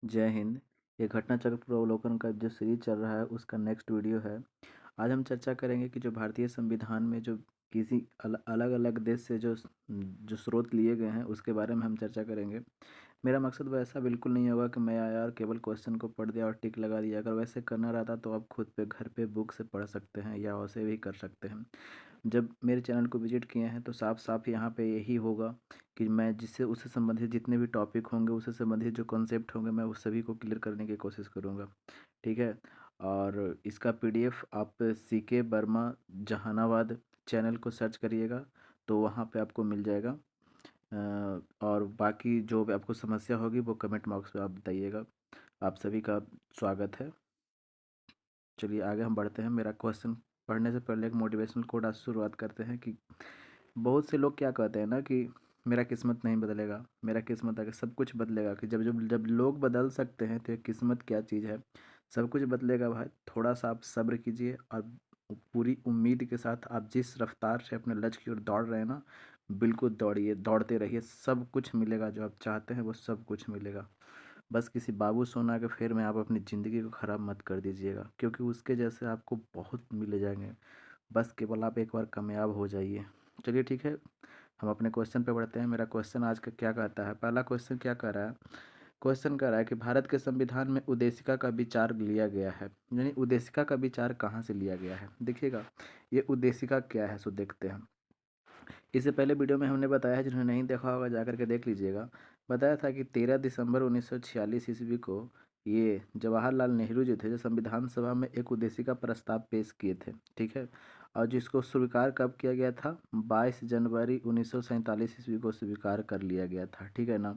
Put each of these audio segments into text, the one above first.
जय हिंद। ये घटनाचक्र पूर्वावलोकन का जो सीरीज चल रहा है उसका नेक्स्ट वीडियो है। आज हम चर्चा करेंगे कि जो भारतीय संविधान में जो किसी अलग अलग देश से जो स्रोत लिए गए हैं उसके बारे में हम चर्चा करेंगे। मेरा मकसद वैसा बिल्कुल नहीं होगा कि मैं आया और केवल क्वेश्चन को पढ़ दिया और टिक लगा दिया। अगर वैसे करना रहता तो आप खुद पे घर पे बुक से पढ़ सकते हैं या वैसे भी कर सकते हैं। जब मेरे चैनल को विजिट किए हैं तो साफ साफ यहाँ पे यही होगा कि मैं जिससे उससे संबंधित जितने भी टॉपिक होंगे उससे संबंधित जो कॉन्सेप्ट होंगे मैं उस सभी को क्लियर करने की कोशिश करूँगा। ठीक है। और इसका पीडीएफ आप सीके वर्मा जहानाबाद चैनल को सर्च करिएगा तो वहाँ पे आपको मिल जाएगा। और बाकी जो भी आपको समस्या होगी वो कमेंट बॉक्स में आप बताइएगा। आप सभी का स्वागत है। चलिए आगे हम बढ़ते हैं। मेरा क्वेश्चन पढ़ने से पहले एक मोटिवेशनल कोट आज शुरुआत करते हैं कि बहुत से लोग क्या कहते हैं ना कि मेरा किस्मत नहीं बदलेगा, मेरा किस्मत आगे सब कुछ बदलेगा। कि जब जब जब लोग बदल सकते हैं तो ये किस्मत क्या चीज़ है। सब कुछ बदलेगा भाई, थोड़ा सा आप सब्र कीजिए और पूरी उम्मीद के साथ आप जिस रफ्तार से अपने लक्ष्य की ओर दौड़ रहे हैं ना, बिल्कुल दौड़िए, दौड़ते रहिए। सब कुछ मिलेगा, जो आप चाहते हैं वो सब कुछ मिलेगा। बस किसी बाबू सोना के फेर में आप अपनी ज़िंदगी को ख़राब मत कर दीजिएगा, क्योंकि उसके जैसे आपको बहुत मिले जाएंगे। बस केवल आप एक बार कामयाब हो जाइए। चलिए ठीक है, हम अपने क्वेश्चन पे बढ़ते हैं। मेरा क्वेश्चन आज का क्या कहता है। पहला क्वेश्चन क्या कह रहा है। क्वेश्चन कह रहा है कि भारत के संविधान में उद्देशिका का विचार लिया गया है। यानी उद्देशिका का विचार कहाँ से लिया गया है, देखिएगा। ये उद्देशिका क्या है सो देखते हैं। इससे पहले वीडियो में हमने बताया है, जिन्होंने नहीं देखा होगा जाकर के देख लीजिएगा। बताया था कि 13 दिसंबर 1946 ईस्वी को ये जवाहरलाल नेहरू जी थे जो संविधान सभा में एक उद्देशिका प्रस्ताव पेश किए थे। ठीक है। और जिसको स्वीकार कब किया गया था, 22 जनवरी 1947 ईस्वी को स्वीकार कर लिया गया था। ठीक है ना।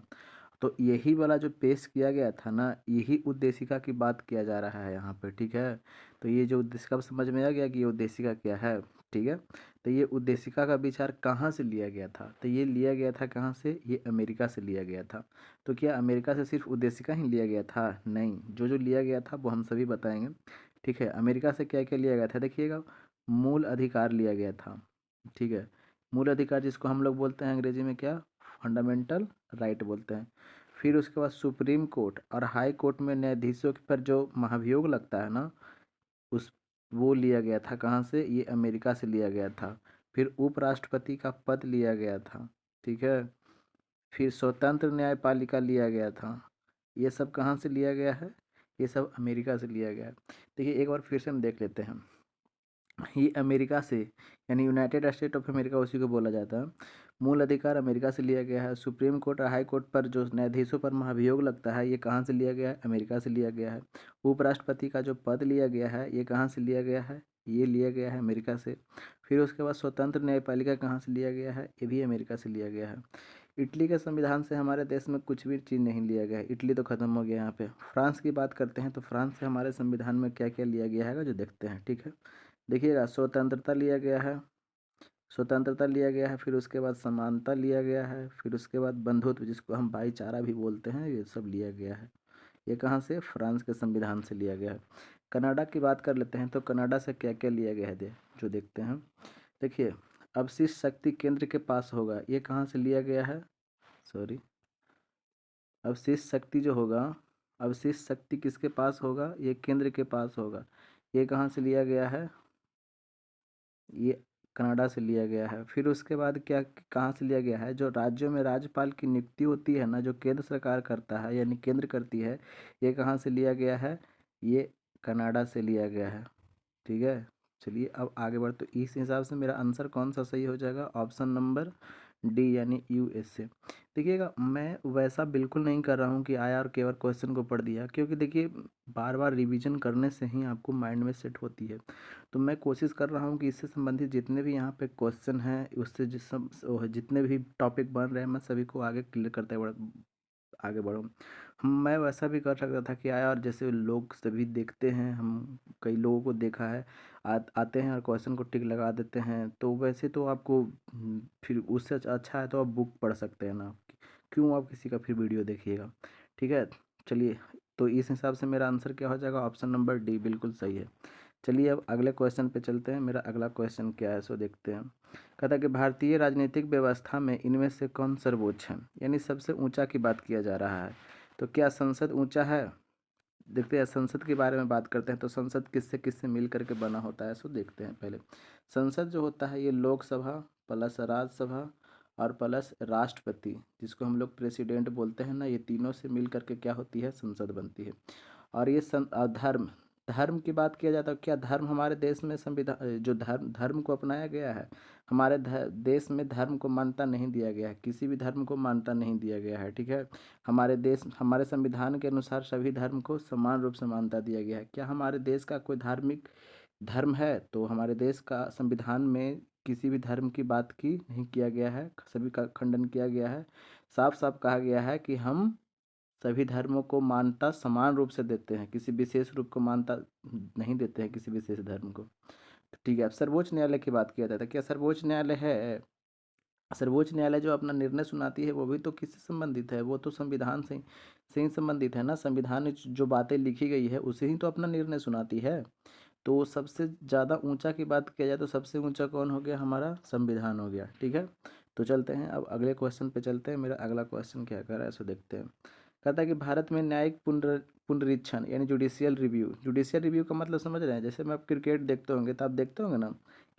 तो यही वाला जो पेश किया गया था ना, यही उद्देशिका की बात किया जा रहा है यहाँ पे। ठीक है। तो ये जो उद्देशिका समझ में आ गया कि ये उद्देशिका क्या है। ठीक है। तो ये उद्देशिका का विचार कहाँ से लिया गया था, तो ये लिया गया था कहाँ से, ये अमेरिका से लिया गया था। तो क्या अमेरिका से सिर्फ उद्देशिका ही लिया गया था? नहीं, जो जो लिया गया था वो हम सभी बताएंगे। ठीक है। अमेरिका से क्या क्या लिया गया था देखिएगा। मूल अधिकार लिया गया था। ठीक है। मूल अधिकार जिसको हम लोग बोलते हैं अंग्रेजी में क्या, फंडामेंटल राइट बोलते हैं। फिर उसके बाद सुप्रीम कोर्ट और हाई कोर्ट में न्यायाधीशों पर जो महाभियोग लगता है ना, उस वो लिया गया था कहाँ से, ये अमेरिका से लिया गया था। फिर उपराष्ट्रपति का पद लिया गया था। ठीक है। फिर स्वतंत्र न्यायपालिका लिया गया था। ये सब कहाँ से लिया गया है, ये सब अमेरिका से लिया गया है। देखिए एक बार फिर से हम देख लेते हैं। ये अमेरिका से, यानी यूनाइटेड स्टेट ऑफ अमेरिका उसी को बोला जाता है। मूल अधिकार अमेरिका से लिया गया है। सुप्रीम कोर्ट और हाई कोर्ट पर जो न्यायाधीशों पर महाभियोग लगता है, ये कहाँ से लिया गया है, अमेरिका से लिया गया है। उपराष्ट्रपति का जो पद लिया गया है, ये कहाँ से लिया गया है, ये लिया गया है अमेरिका से। फिर उसके बाद स्वतंत्र न्यायपालिका कहाँ से लिया गया है, ये भी अमेरिका से लिया गया है। इटली के संविधान से हमारे देश में कुछ भी चीज़ नहीं लिया गया है, इटली तो ख़त्म हो गया यहाँ पे। फ्रांस की बात करते हैं तो फ्रांस से हमारे संविधान में क्या क्या लिया गया है जो देखते हैं। ठीक है। देखिएगा, स्वतंत्रता लिया गया है, स्वतंत्रता लिया गया है। फिर उसके बाद समानता लिया गया है। फिर उसके बाद बंधुत्व, जिसको हम भाईचारा भी बोलते हैं, ये सब लिया गया है। ये कहाँ से, फ्रांस के संविधान से लिया गया है। कनाडा की बात कर लेते हैं तो कनाडा से क्या क्या लिया गया है जो देखते हैं। देखिए, अवशिष्ट शक्ति केंद्र के पास होगा, ये कहाँ से लिया गया है, सॉरी, अवशिष्ट शक्ति जो होगा, अवशिष्ट शक्ति किसके पास होगा, ये केंद्र के पास होगा। ये कहाँ से लिया गया है, ये कनाडा से लिया गया है। फिर उसके बाद क्या, कहाँ से लिया गया है, जो राज्यों में राज्यपाल की नियुक्ति होती है ना, जो केंद्र सरकार करता है यानी केंद्र करती है, ये कहाँ से लिया गया है, ये कनाडा से लिया गया है। ठीक है। चलिए अब आगे बढ़, तो इस हिसाब से मेरा आंसर कौन सा सही हो जाएगा, ऑप्शन नंबर डी यानी यूएसए। देखिएगा, मैं वैसा बिल्कुल नहीं कर रहा हूँ कि आया और केवल क्वेश्चन को पढ़ दिया, क्योंकि देखिए बार बार रिवीजन करने से ही आपको माइंड में सेट होती है। तो मैं कोशिश कर रहा हूँ कि इससे संबंधित जितने भी यहाँ पे क्वेश्चन हैं, उससे जितने भी टॉपिक बन रहे हैं, मैं सभी को आगे क्लियर करते आगे बढ़ूँ। मैं वैसा भी कर सकता था कि आया और जैसे लोग सभी देखते हैं, हम कई लोगों को देखा है, आते हैं और क्वेश्चन को टिक लगा देते हैं। तो वैसे तो आपको फिर उससे अच्छा है तो आप बुक पढ़ सकते हैं ना, क्यों आप किसी का फिर वीडियो देखिएगा। ठीक है। चलिए, तो इस हिसाब से मेरा आंसर क्या हो जाएगा, ऑप्शन नंबर डी बिल्कुल सही है। चलिए अब अगले क्वेश्चन पे चलते हैं। मेरा अगला क्वेश्चन क्या है सो देखते हैं। कहता है कि भारतीय राजनीतिक व्यवस्था में इनमें से कौन सर्वोच्च है, यानी सबसे ऊंचा की बात किया जा रहा है। तो क्या संसद ऊंचा है? देखते हैं, संसद के बारे में बात करते हैं। तो संसद किससे किससे मिल करके बना होता है, सो देखते हैं पहले। संसद जो होता है ये लोकसभा प्लस राज्यसभा और प्लस राष्ट्रपति, जिसको हम लोग प्रेसिडेंट बोलते हैं ना, ये तीनों से मिल करके क्या होती है, संसद बनती है। और ये धर्म, धर्म की बात किया जाता है, क्या धर्म हमारे देश में संविधान जो धर्म धर्म को अपनाया गया है, हमारे देश में धर्म को मान्यता नहीं दिया गया है, किसी भी धर्म को मान्यता नहीं दिया गया है, ठीक है। हमारे देश, हमारे संविधान के अनुसार सभी धर्म को समान रूप से मान्यता दिया गया है। क्या हमारे देश का कोई धार्मिक धर्म है? तो हमारे देश का संविधान में किसी भी धर्म की बात की नहीं किया गया है, सभी का खंडन किया गया है। साफ साफ कहा गया है कि हम सभी धर्मों को मान्यता समान रूप से देते हैं, किसी विशेष रूप को मान्यता नहीं देते हैं किसी विशेष धर्म को। ठीक है, अब सर्वोच्च न्यायालय की बात किया जाता है। क्या सर्वोच्च न्यायालय है? सर्वोच्च न्यायालय जो अपना निर्णय सुनाती है वो भी तो किससे संबंधित है, वो तो संविधान से ही संबंधित है ना। संविधान में जो बातें लिखी गई है उसे ही तो अपना निर्णय सुनाती है। तो सबसे ज़्यादा ऊंचा की बात किया जाए तो सबसे ऊंचा कौन हो गया, हमारा संविधान हो गया, ठीक है। तो चलते हैं अब अगले क्वेश्चन पे चलते हैं। मेरा अगला क्वेश्चन क्या कर रहा है सो देखते हैं। कहता है कि भारत में न्यायिक पुनरीक्षण यानी जुडिशियल रिव्यू, जुडिशियल रिव्यू का मतलब समझ रहे हैं? जैसे मैं आप क्रिकेट देखते होंगे तो आप देखते होंगे ना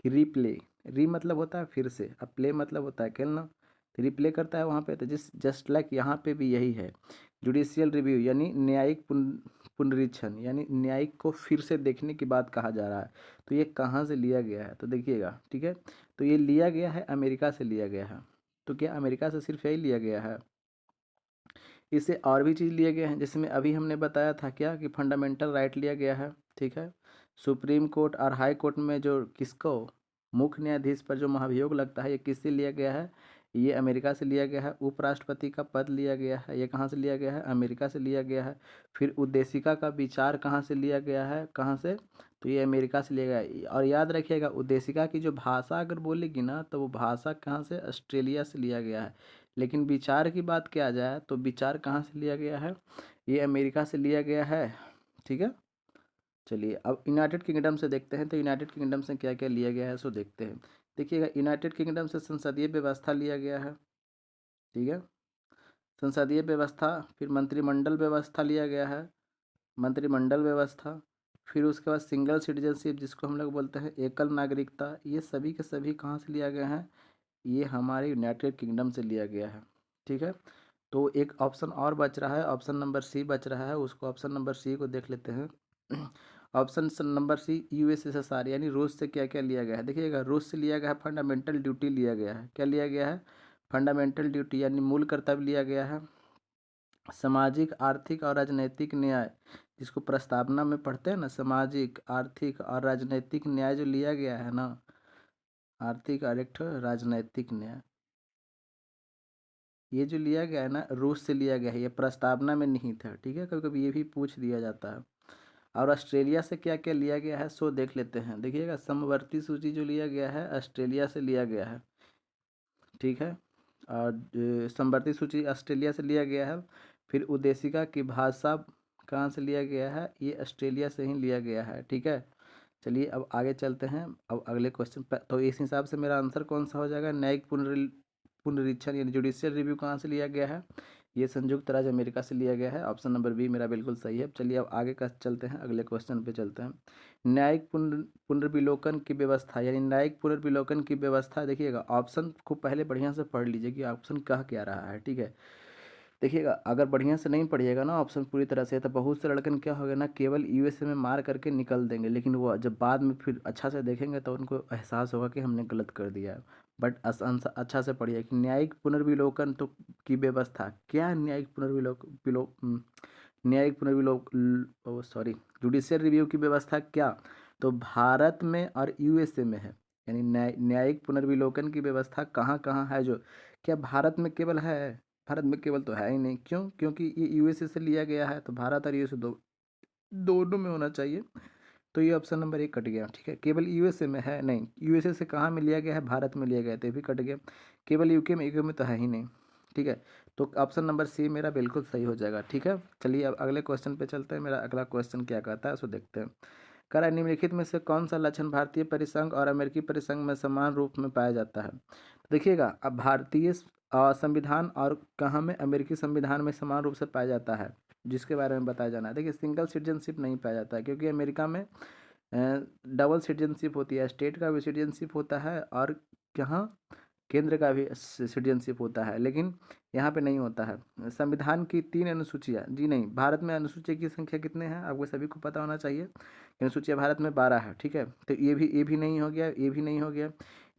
कि रीप्ले, री मतलब होता है फिर से, अब प्ले मतलब होता है खेलना, तो रिप्ले करता है वहाँ पे। तो जस्ट लाइक यहाँ पे भी यही है, जुडिशियल रिव्यू यानी न्यायिक पुनरीक्षण यानी न्यायिक को फिर से देखने की बात कहा जा रहा है। तो ये कहाँ से लिया गया है तो देखिएगा, ठीक है। तो ये लिया गया है अमेरिका से लिया गया है। तो क्या अमेरिका से सिर्फ यही लिया गया है? इससे और भी चीज़ लिए गए हैं, जिसमें अभी हमने बताया था क्या कि फंडामेंटल राइट लिया गया है, ठीक है। सुप्रीम कोर्ट और हाई कोर्ट में जो किसको, मुख्य न्यायाधीश पर जो महाभियोग लगता है, ये किससे लिया गया है? ये अमेरिका से लिया गया है। उपराष्ट्रपति का पद लिया गया है, ये कहाँ से लिया गया है? अमेरिका से लिया गया है। फिर उद्देशिका का विचार कहाँ से लिया गया है, कहाँ से? तो ये अमेरिका से लिया गया है। और याद रखिएगा, उद्देशिका की जो भाषा अगर बोलेगी ना तो वो भाषा कहाँ से, ऑस्ट्रेलिया से लिया गया है। लेकिन विचार की बात किया जाए तो विचार कहाँ से लिया गया है, ये अमेरिका से लिया गया है, ठीक है। चलिए अब यूनाइटेड किंगडम से देखते हैं। तो यूनाइटेड किंगडम से क्या क्या लिया गया है सो देखते हैं। देखिएगा, यूनाइटेड किंगडम से संसदीय व्यवस्था लिया गया है, ठीक है। संसदीय व्यवस्था, फिर मंत्रिमंडल व्यवस्था लिया गया है, मंत्रिमंडल व्यवस्था। फिर उसके बाद सिंगल सिटीजनशिप जिसको हम लोग बोलते हैं एकल नागरिकता, ये सभी के सभी कहाँ से लिया गया है, ये हमारे यूनाइटेड किंगडम से लिया गया है, ठीक है। तो एक ऑप्शन और बच रहा है, ऑप्शन नंबर सी बच रहा है, उसको ऑप्शन नंबर सी को देख लेते हैं। ऑप्शन नंबर सी, यूएसएसआर यानी रूस से क्या क्या लिया गया है। देखिएगा, रूस से लिया गया है फंडामेंटल ड्यूटी लिया गया है। क्या लिया गया है? फंडामेंटल ड्यूटी यानी मूल कर्तव्य लिया गया है। सामाजिक, आर्थिक और राजनैतिक न्याय, जिसको प्रस्तावना में पढ़ते हैं ना, सामाजिक, आर्थिक और राजनैतिक न्याय जो लिया गया है ना, आर्थिक और एक ठो राजनैतिक न्याय, ये जो लिया गया है ना रूस से लिया गया है, ये प्रस्तावना में निहित है, ठीक है। कभी कभी ये भी पूछ दिया जाता है। और ऑस्ट्रेलिया से क्या क्या लिया गया है सो देख लेते हैं। देखिएगा, समवर्ती सूची जो लिया गया है ऑस्ट्रेलिया से लिया गया है, ठीक है। और समवर्ती सूची ऑस्ट्रेलिया से लिया गया है। फिर उद्देशिका की भाषा कहाँ से लिया गया है, ये ऑस्ट्रेलिया से ही लिया गया है, ठीक है। चलिए अब आगे चलते हैं। अब अगले क्वेश्चन पर, तो इस हिसाब से मेरा आंसर कौन सा हो जाएगा, न्यायिक पुनरीक्षण यानी जुडिशियल रिव्यू कहाँ से लिया गया है, ये संयुक्त राज्य अमेरिका से लिया गया है। ऑप्शन नंबर बी मेरा बिल्कुल सही है। चलिए अब आगे का चलते हैं, अगले क्वेश्चन पे चलते हैं। न्यायिक पुनर्विलोकन की व्यवस्था यानी न्यायिक पुनर्विलोकन की व्यवस्था, देखिएगा ऑप्शन को पहले बढ़िया से पढ़ लीजिए कि ऑप्शन कह क्या रहा है, ठीक है। देखिएगा, अगर बढ़िया से नहीं पढ़िएगा ना ऑप्शन पूरी तरह से, तो बहुत से लड़कन क्या होगा ना, केवल यूएसए में मार करके निकल देंगे, लेकिन वो जब बाद में फिर अच्छा से देखेंगे तो उनको एहसास होगा कि हमने गलत कर दिया है। बट अच्छा से पढ़िए कि न्यायिक पुनर्विलोकन तो की व्यवस्था क्या है, न्यायिक न्यायिक पुनर्विलोक सॉरी जुडिशियल रिव्यू की व्यवस्था क्या, तो भारत में और यूएसए में है। यानी न्यायिक पुनर्विलोकन की व्यवस्था कहाँ कहाँ है, जो क्या भारत में केवल है? भारत में केवल तो है ही नहीं, क्यों? क्योंकि ये यूएसए से लिया गया है, तो भारत और यूएसए दोनों में होना चाहिए। तो ये ऑप्शन नंबर एक कट गया, ठीक है। केवल यूएसए में है नहीं, यूएसए से कहाँ में लिया गया है, भारत में लिया गया, तो ये भी कट गया। केवल यूके में, यूके में तो है ही नहीं, ठीक है। तो ऑप्शन नंबर सी मेरा बिल्कुल सही हो जाएगा, ठीक है। चलिए अब अगले क्वेश्चन पे चलते हैं। मेरा अगला क्वेश्चन क्या कहता है उसको देखते हैं। कह रहा है, निम्नलिखित में से कौन सा लक्षण भारतीय परिसंघ और अमेरिकी परिसंघ में समान रूप में पाया जाता है? तो देखिएगा, अब भारतीय संविधान और कहाँ में अमेरिकी संविधान में समान रूप से पाया जाता है, जिसके बारे में बताया जाना है। देखिए, सिंगल सिटीजनशिप नहीं पाया जाता है, क्योंकि अमेरिका में डबल सिटीजनशिप होती है, स्टेट का भी सिटीजनशिप होता है और यहाँ केंद्र का भी सिटीजनशिप होता है, लेकिन यहाँ पे नहीं होता है। संविधान की 3 अनुसूचियाँ, जी नहीं, भारत में अनुसूची की संख्या कितने हैं आपको सभी को पता होना चाहिए। अनुसूचियाँ भारत में 12 है, ठीक है। तो ये भी नहीं हो गया, ये भी नहीं हो गया,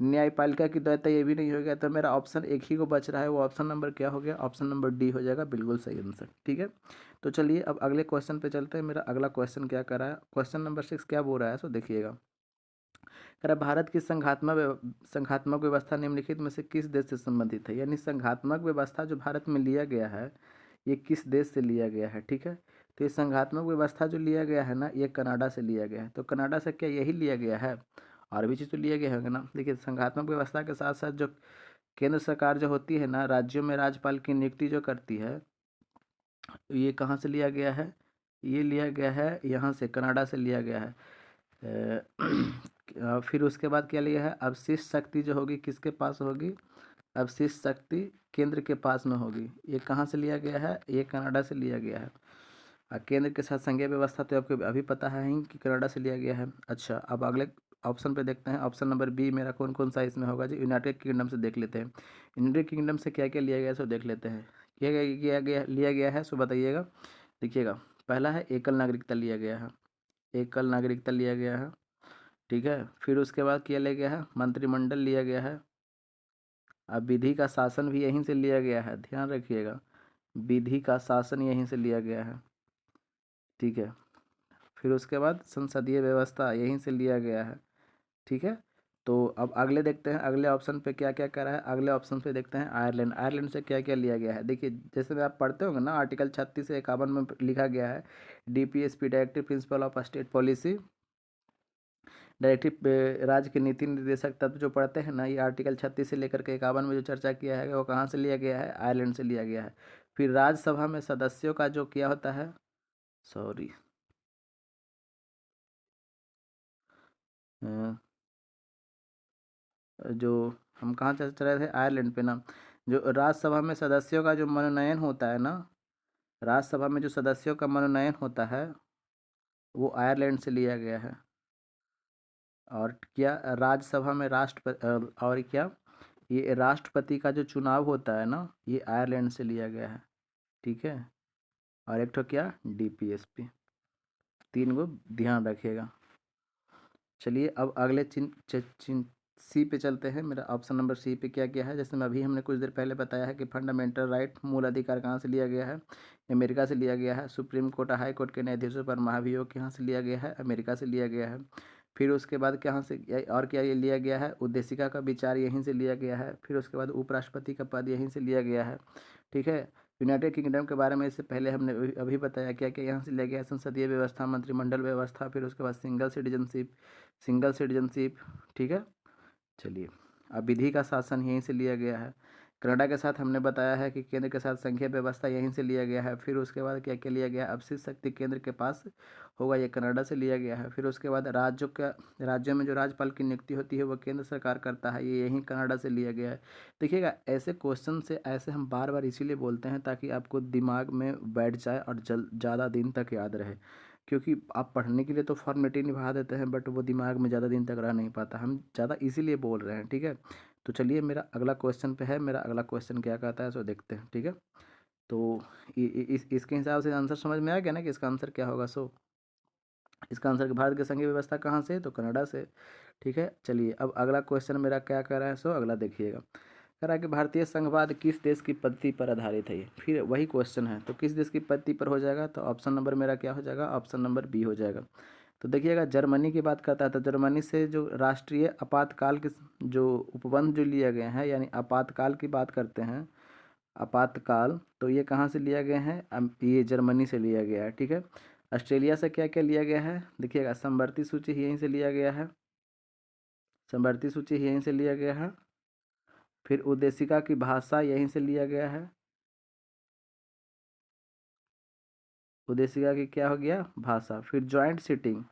न्यायपालिका की द्वैता ये भी नहीं हो गया। तो मेरा ऑप्शन एक ही को बच रहा है, वो ऑप्शन नंबर क्या हो गया? ऑप्शन नंबर डी हो जाएगा, बिल्कुल सही आंसर, ठीक है। तो चलिए अब अगले क्वेश्चन पे चलते हैं। मेरा अगला क्वेश्चन क्या कर रहा है, क्वेश्चन नंबर 6 क्या बोल रहा है, सो देखिएगा। कह रहा है, भारत की संघात्मक व्यवस्था निम्नलिखित में से किस देश से संबंधित है? यानी संघात्मक व्यवस्था जो भारत में लिया गया है, ये किस देश से लिया गया है, ठीक है। तो ये संघात्मक व्यवस्था जो लिया गया है ना, ये कनाडा से लिया गया है। तो कनाडा से क्या यही लिया गया है? और भी चीज़ तो लिया गया होगा ना। देखिए, संघात्मक व्यवस्था के साथ साथ जो केंद्र सरकार जो होती है ना, राज्यों में राज्यपाल की नियुक्ति जो करती है, तो ये कहाँ से लिया गया है? ये लिया गया है यहाँ से, कनाडा से लिया गया है। फिर उसके बाद क्या लिया है? अवशिष्ट शक्ति जो होगी किसके पास होगी? अवशिष्ट शक्ति केंद्र के पास में होगी। ये कहाँ से लिया गया है? ये कनाडा से लिया गया है। केंद्र के साथ संघीय व्यवस्था तो आपको अभी पता है ही कि कनाडा से लिया गया है। अच्छा, अब अगले ऑप्शन पे देखते हैं। ऑप्शन नंबर बी मेरा कौन कौन सा इसमें होगा जी? यूनाइटेड किंगडम से देख लेते हैं। यूनाइटेड किंगडम से क्या क्या लिया गया है सो देख लेते हैं। लिया गया है सो बताइएगा। देखिएगा, पहला है एकल नागरिकता लिया गया है, एकल नागरिकता लिया गया है, ठीक है। फिर उसके बाद क्या लिया गया है? मंत्रिमंडल लिया गया है। अब विधि का शासन भी यहीं से लिया गया है, ध्यान रखिएगा, विधि का शासन यहीं से लिया गया है, ठीक है। फिर उसके बाद संसदीय व्यवस्था यहीं से लिया गया है, ठीक है। तो अब अगले देखते हैं, अगले ऑप्शन पे क्या क्या करा है। अगले ऑप्शन पे देखते हैं आयरलैंड। आयरलैंड से क्या क्या लिया गया है? देखिए, जैसे में आप पढ़ते होंगे ना, आर्टिकल 36 से 51 में लिखा गया है, DPSP directive principle of state policy, directive राज्य के नीति निर्देशक तत्व जो पढ़ते हैं ना, ये आर्टिकल 36 से लेकर के 51 में जो चर्चा किया है वो कहाँ से लिया गया है? आयरलैंड से लिया गया है। फिर राज्यसभा में सदस्यों का जो क्या होता है, सॉरी, जो हम कहाँ चल रहे थे, आयरलैंड पे ना। जो राज्यसभा में सदस्यों का जो मनोनयन होता है ना, राज्यसभा में जो सदस्यों का मनोनयन होता है वो आयरलैंड से लिया गया है। और क्या राज्यसभा में और क्या, ये राष्ट्रपति का जो चुनाव होता है ना, ये आयरलैंड से लिया गया है, ठीक है। और एक तो क्या, डीपीएसपी, 3 को ध्यान रखिएगा। चलिए अब अगले चिन सी पे चलते हैं। मेरा ऑप्शन नंबर सी पे क्या क्या है? जैसे मैं अभी हमने कुछ देर पहले बताया है कि फंडामेंटल राइट, मूल अधिकार कहाँ से लिया गया है? अमेरिका से लिया गया है। सुप्रीम कोर्ट, हाई कोर्ट के न्यायाधीशों पर महाभियोग कहाँ से लिया गया है? अमेरिका से लिया गया है। फिर उसके बाद कहाँ से और क्या ये लिया गया है? उद्देशिका का विचार यहीं से लिया गया है। फिर उसके बाद उपराष्ट्रपति का पद यहीं से लिया गया है, ठीक है। यूनाइटेड किंगडम के बारे में इससे पहले हमने अभी बताया क्या क्या यहाँ से लिया गया है? संसदीय व्यवस्था, मंत्रिमंडल व्यवस्था, फिर उसके बाद सिंगल सिटीजनशिप, ठीक है। चलिए, अब विधि का शासन यहीं से लिया गया है। कनाडा के साथ हमने बताया है कि केंद्र के साथ संघीय व्यवस्था यहीं से लिया गया है। फिर उसके बाद क्या क्या लिया गया? अवशिष्ट शक्ति केंद्र के पास होगा, ये कनाडा से लिया गया है। फिर उसके बाद राज्यों में जो राज्यपाल की नियुक्ति होती है वो केंद्र सरकार करता है, ये यहीं कनाडा से लिया गया है। देखिएगा, ऐसे क्वेश्चन से ऐसे हम बार बार इसीलिए बोलते हैं ताकि आपको दिमाग में बैठ जाए और ज़्यादा दिन तक याद रहे। क्योंकि आप पढ़ने के लिए तो फॉर्मेलिटी निभा देते हैं, बट वो दिमाग में ज़्यादा दिन तक रह नहीं पाता। हम ज़्यादा इसीलिए बोल रहे हैं, ठीक है। तो चलिए, मेरा अगला क्वेश्चन पे है। मेरा अगला क्वेश्चन क्या कहता है सो देखते हैं, ठीक है। तो इसके हिसाब से आंसर समझ में आ गया ना कि इसका आंसर क्या होगा। सो इसका आंसर कि भारत की संघीय व्यवस्था कहाँ से? तो कनाडा से, ठीक है। चलिए अब अगला क्वेश्चन मेरा क्या कह रहा है, सो अगला देखिएगा। कह रहा है कि भारतीय संघवाद किस देश की पद्धति पर आधारित है? ये फिर वही क्वेश्चन है, तो किस देश की पद्धति पर हो जाएगा? तो ऑप्शन नंबर मेरा क्या हो जाएगा? ऑप्शन नंबर बी हो जाएगा। तो देखिएगा, जर्मनी की बात करता है तो जर्मनी से जो राष्ट्रीय आपातकाल के जो उपबंध जो लिए गए हैं, यानी आपातकाल की बात करते हैं, आपातकाल, तो ये कहाँ से लिया गया है? ये जर्मनी से लिया गया है, ठीक है। ऑस्ट्रेलिया से क्या क्या लिया गया है? देखिएगा, समवर्ती सूची यहीं से लिया गया है, समवर्ती सूची यहीं से लिया गया है। फिर उद्देशिका की भाषा यहीं से लिया गया है, उद्देशिका की क्या हो गया? भाषा। फिर जॉइंट सीटिंग,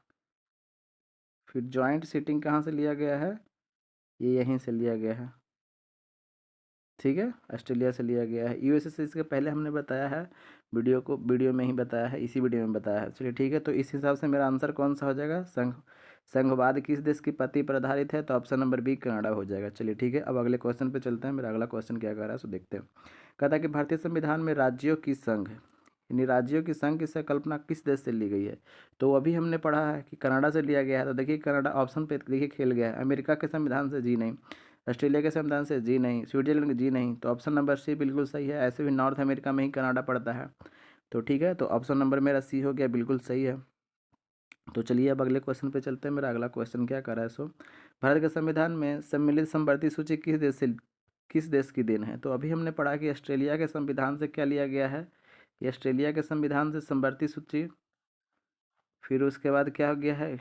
फिर जॉइंट सीटिंग कहाँ से लिया गया है? ये यहीं से लिया गया है, ठीक है, ऑस्ट्रेलिया से लिया गया है। यूएसए से इसके पहले हमने बताया है, वीडियो में ही बताया है, इसी वीडियो में बताया है। चलिए ठीक है, तो इस हिसाब से मेरा आंसर कौन सा हो जाएगा, संघवाद किस देश की पत्ती पर आधारित है, तो ऑप्शन नंबर बी कनाडा हो जाएगा। चलिए ठीक है, अब अगले क्वेश्चन पे चलते हैं। मेरा अगला क्वेश्चन क्या कर रहा है सो देखते हैं। कहता है कि भारतीय संविधान में राज्यों की संघ यानी राज्यों की संघ की संकल्पना किस देश से ली गई है। तो अभी हमने पढ़ा है कि कनाडा से लिया गया है। तो देखिए कनाडा ऑप्शन पे देखिए खेल गया है। अमेरिका के संविधान से जी नहीं, ऑस्ट्रेलिया के संविधान से जी नहीं, स्विट्जरलैंड के जी नहीं, तो ऑप्शन नंबर सी बिल्कुल सही है। ऐसे भी नॉर्थ अमेरिका में ही कनाडा पड़ता है। तो ठीक है, तो ऑप्शन नंबर मेरा सी हो गया, बिल्कुल सही है। तो चलिए अब अगले क्वेश्चन पे चलते हैं। मेरा अगला क्वेश्चन क्या कर रहा है सो, भारत के संविधान में सम्मिलित समवर्ती सूची किस देश की देन है। तो अभी हमने पढ़ा कि ऑस्ट्रेलिया के संविधान से क्या लिया गया है, ये ऑस्ट्रेलिया के संविधान से समवर्ती सूची, फिर उसके बाद क्या हो गया है,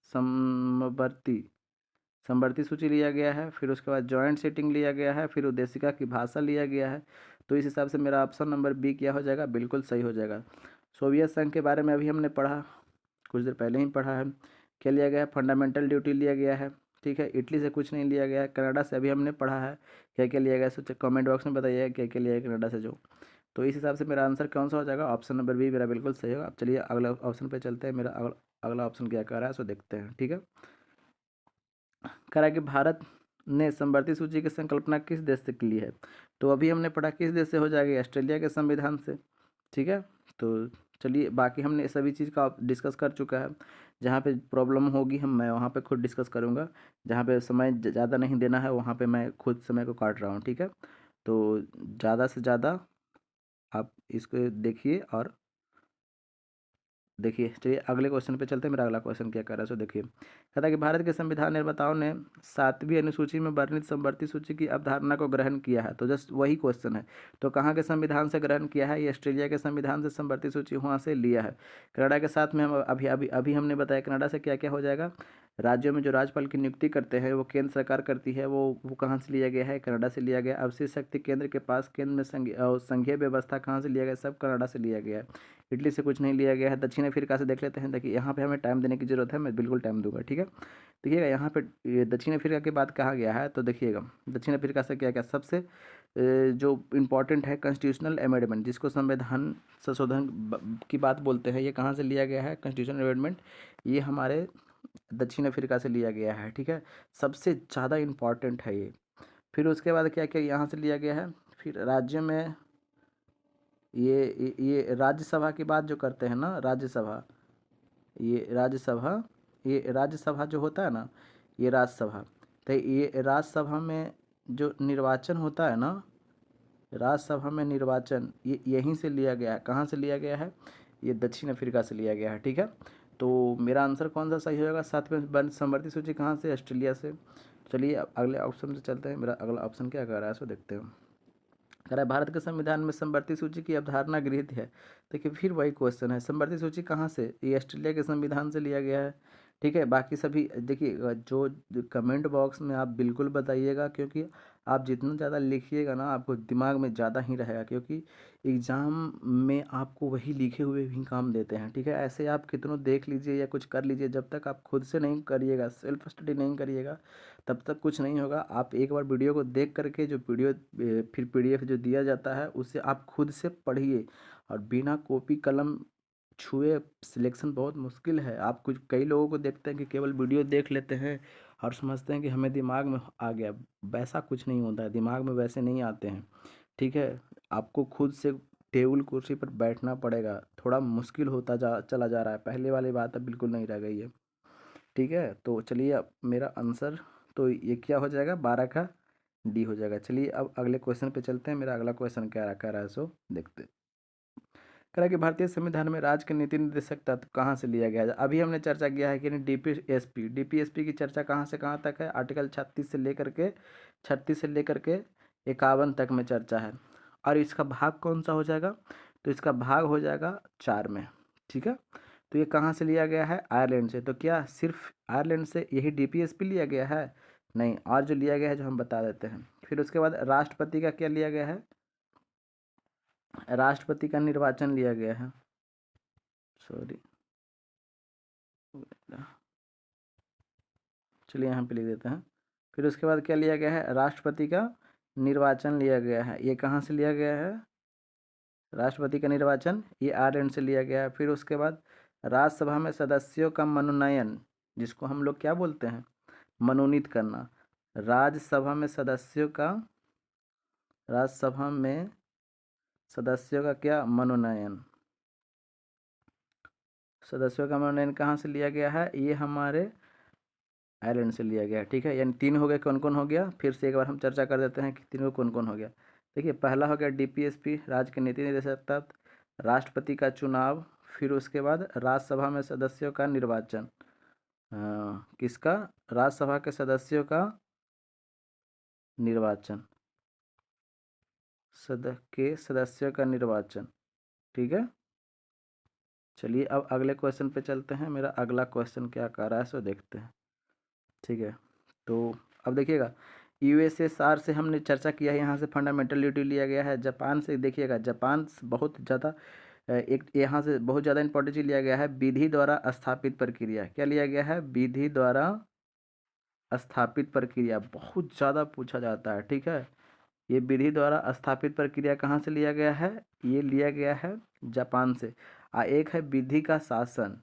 समवर्ती समवर्ती सूची लिया गया है, फिर उसके बाद जॉइंट सीटिंग लिया गया है, फिर उद्देशिका की भाषा लिया गया है। तो इस हिसाब से मेरा ऑप्शन नंबर बी क्या हो जाएगा, बिल्कुल सही हो जाएगा। सोवियत संघ के बारे में अभी हमने पढ़ा, कुछ देर पहले ही पढ़ा है। क्या लिया गया है, फंडामेंटल ड्यूटी लिया गया है। ठीक है, इटली से कुछ नहीं लिया गया है। कनाडा से अभी हमने पढ़ा है, क्या क्या लिया गया है, सोच कमेंट बॉक्स में बताइएगा क्या क्या लिया है कनाडा से जो। तो इस हिसाब से मेरा आंसर कौन सा हो जाएगा, ऑप्शन नंबर बी मेरा बिल्कुल सही होगा। अब चलिए अगला ऑप्शन पे चलते हैं। मेरा अगला ऑप्शन क्या कह रहा है सो देखते हैं। ठीक है, कह रहा है कि भारत ने समवर्ती सूची की संकल्पना किस देश से की है। तो अभी हमने पढ़ा किस देश से हो जाएगी, ऑस्ट्रेलिया के संविधान से। ठीक है, तो चलिए बाकी हमने सभी चीज़ का डिस्कस कर चुका है। जहाँ पे प्रॉब्लम होगी मैं वहाँ पे खुद डिस्कस करूँगा। जहाँ पे समय ज़्यादा नहीं देना है वहाँ पे मैं खुद समय को काट रहा हूँ। ठीक है, तो ज़्यादा से ज़्यादा आप इसको देखिए और देखिए। चलिए अगले क्वेश्चन पे चलते हैं। मेरा अगला क्वेश्चन क्या कर रहा है सो देखिए। कहता है कि भारत के संविधान निर्माताओं ने 7वीं अनुसूची में वर्णित समवर्ती सूची की अवधारणा को ग्रहण किया है। तो जस्ट वही क्वेश्चन है, तो कहाँ के संविधान से ग्रहण किया है, ये ऑस्ट्रेलिया के संविधान से समवर्ती सूची वहाँ से लिया है। कनाडा के साथ में हम अभी अभी अभी हमने बताया कनाडा से क्या क्या हो जाएगा। राज्यों में जो राज्यपाल की नियुक्ति करते हैं वो केंद्र सरकार करती है, वो कहाँ से लिया गया है, कनाडा से लिया गया। अवशिष्ट शक्ति केंद्र के पास केंद्र में संघीय व्यवस्था कहाँ से लिया गया, सब कनाडा से लिया गया है। इटली से कुछ नहीं लिया गया है। दक्षिण अफ्रीका से देख लेते हैं। देखिए यहाँ पे हमें टाइम देने की ज़रूरत है, मैं बिल्कुल टाइम दूंगा। ठीक है, देखिएगा यहाँ पे ये दक्षिण अफ्रीका की बात कहा गया है। तो देखिएगा दक्षिण अफ्रीका से क्या क्या सबसे जो इम्पोर्टेंट है कॉन्स्टिट्यूशनल अमेंडमेंट, जिसको संविधान संशोधन की बात बोलते हैं, ये कहाँ से लिया गया है कॉन्स्टिट्यूशनल अमेंडमेंट, ये हमारे दक्षिण अफ्रीका से लिया गया है। ठीक है, सबसे ज़्यादा इम्पॉर्टेंट है ये। फिर उसके बाद क्या क्या यहाँ से लिया गया है, फिर राज्य में ये राज्यसभा की बात जो करते हैं ना, राज्यसभा, ये राज्यसभा, ये राज्यसभा जो होता है ना, ये राज्यसभा, तो ये राज्यसभा में जो निर्वाचन होता है ना, राज्यसभा में निर्वाचन ये यहीं से लिया गया है। कहाँ से लिया गया है, ये दक्षिण अफ्रीका से लिया गया है। ठीक है, तो मेरा आंसर कौन सा सही होगा, 7वें समवर्ती सूची कहाँ से, ऑस्ट्रेलिया से। चलिए अब अगले ऑप्शन से चलते हैं। मेरा अगला ऑप्शन क्या कह रहा है सो देखते हैं। कह रहा है भारत के संविधान में समवर्ती सूची की अवधारणा गृहीत है। देखिए फिर वही क्वेश्चन है, समवर्ती सूची कहाँ से, ये ऑस्ट्रेलिया के संविधान से लिया गया है। ठीक है, बाकी सभी देखिए जो कमेंट बॉक्स में आप बिल्कुल बताइएगा, क्योंकि आप जितना ज़्यादा लिखिएगा ना आपको दिमाग में ज़्यादा ही रहेगा, क्योंकि एग्ज़ाम में आपको वही लिखे हुए भी काम देते हैं। ठीक है, ऐसे आप कितनों देख लीजिए या कुछ कर लीजिए, जब तक आप खुद से नहीं करिएगा, सेल्फ स्टडी नहीं करिएगा, तब तक कुछ नहीं होगा। आप एक बार वीडियो को देख करके जो वीडियो फिर पीडीएफ जो दिया जाता है उसे आप खुद से पढ़िए, और बिना कॉपी कलम छुए सिलेक्शन बहुत मुश्किल है। आप कुछ कई लोगों को देखते हैं कि केवल वीडियो देख लेते हैं और समझते हैं कि हमें दिमाग में आ गया, वैसा कुछ नहीं होता है, दिमाग में वैसे नहीं आते हैं। ठीक है, आपको खुद से टेबल कुर्सी पर बैठना पड़ेगा, थोड़ा मुश्किल होता चला जा रहा है, पहले वाली बात अब बिल्कुल नहीं रह गई है। ठीक है, तो चलिए अब मेरा आंसर तो ये क्या हो जाएगा, 12 का डी हो जाएगा। चलिए अब अगले क्वेश्चन पे चलते हैं। मेरा अगला क्वेश्चन क्या कह रहा है सो देखते हैं। कह रहा है कि भारतीय संविधान में राज्य के नीति निर्देशक तत्व कहाँ से लिया गया है। अभी हमने चर्चा किया है कि डीपीएसपी की चर्चा कहाँ से कहाँ तक है, आर्टिकल 36 से लेकर के 51 तक में चर्चा है। और इसका भाग कौन सा हो जाएगा, तो इसका भाग हो जाएगा 4 में। ठीक है, तो ये कहाँ से लिया गया है, आयरलैंड से। तो क्या सिर्फ आयरलैंड से यही डीपीएसपी लिया गया है, नहीं, और जो लिया गया है जो हम बता देते हैं। फिर उसके बाद राष्ट्रपति का क्या लिया गया है, राष्ट्रपति का निर्वाचन लिया गया है, सॉरी, चलिए यहाँ पे लिख देते हैं। फिर उसके बाद क्या लिया गया है, राष्ट्रपति का निर्वाचन लिया गया है, ये कहाँ से लिया गया है? राष्ट्रपति का निर्वाचन ये आयरलैंड से लिया गया है। फिर उसके बाद राज्यसभा में सदस्यों का मनोनयन, जिसको हम लोग क्या बोलते हैं? मनोनीत करना। राज्यसभा में सदस्यों का क्या? मनोनयन। सदस्यों का मनोनयन कहाँ से लिया गया है? ये हमारे आयरलैंड से लिया गया है। ठीक है, यानी 3 हो गए, कौन कौन हो गया? फिर से एक बार हम चर्चा कर देते हैं कि तीनों कौन कौन हो गया। देखिए, पहला हो गया डीपीएसपी, राज्य के नीति निर्देशक तत्व, राष्ट्रपति का चुनाव, फिर उसके बाद राज्यसभा में सदस्यों का निर्वाचन। किसका? राज्यसभा के सदस्यों का निर्वाचन, सदस्यों का निर्वाचन। ठीक है, चलिए अब अगले क्वेश्चन पे चलते हैं। मेरा अगला क्वेश्चन क्या कर रहा है सो देखते हैं। ठीक है, तो अब देखिएगा, यूएसएसआर से हमने चर्चा किया है, यहाँ से फंडामेंटल ड्यूटी लिया गया है। जापान से देखिएगा, जापान से बहुत ज़्यादा एक यहाँ से बहुत ज़्यादा इंपॉर्टेंट चीज लिया गया है, विधि द्वारा स्थापित प्रक्रिया। क्या लिया गया है? विधि द्वारा स्थापित प्रक्रिया, बहुत ज़्यादा पूछा जाता है। ठीक है, ये विधि द्वारा स्थापित प्रक्रिया कहाँ से लिया गया है? ये लिया गया है जापान से। एक है विधि का शासन,